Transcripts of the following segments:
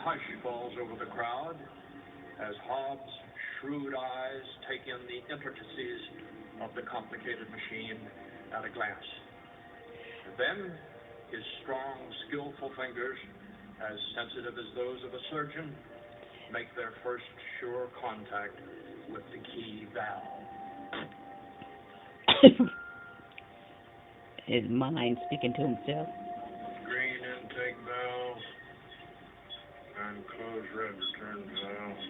hush falls over the crowd as Hobbs' shrewd eyes take in the intricacies of the complicated machine at a glance. Then, his strong, skillful fingers, as sensitive as those of a surgeon, make their first sure contact with the key valve. His mind speaking to himself. Green intake valve and close red return valve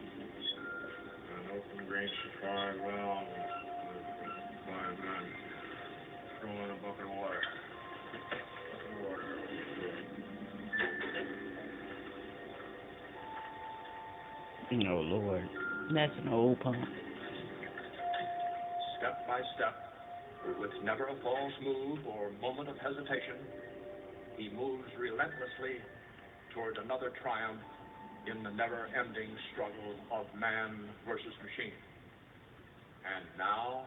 and open green supply valve and throw in a bucket of water. Oh, Lord. That's an old pump. Step by step, with never a false move or moment of hesitation, he moves relentlessly toward another triumph in the never-ending struggle of man versus machine. And now...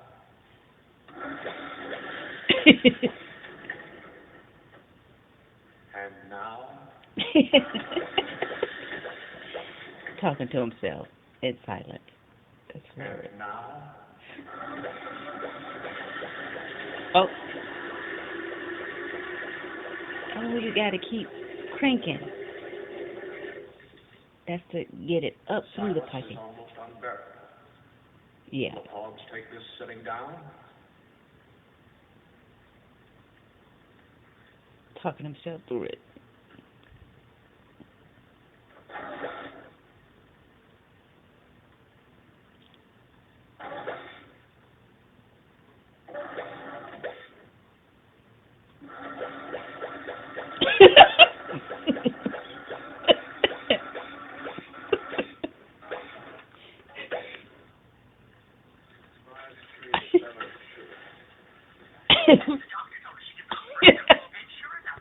and now... Talking to himself. It's silent. That's weird. And now... Oh. Oh, you gotta keep cranking. That's to get it up through the piping. Is almost unbearable. Yeah. Will Hobbs take this sitting down? Talking himself through it.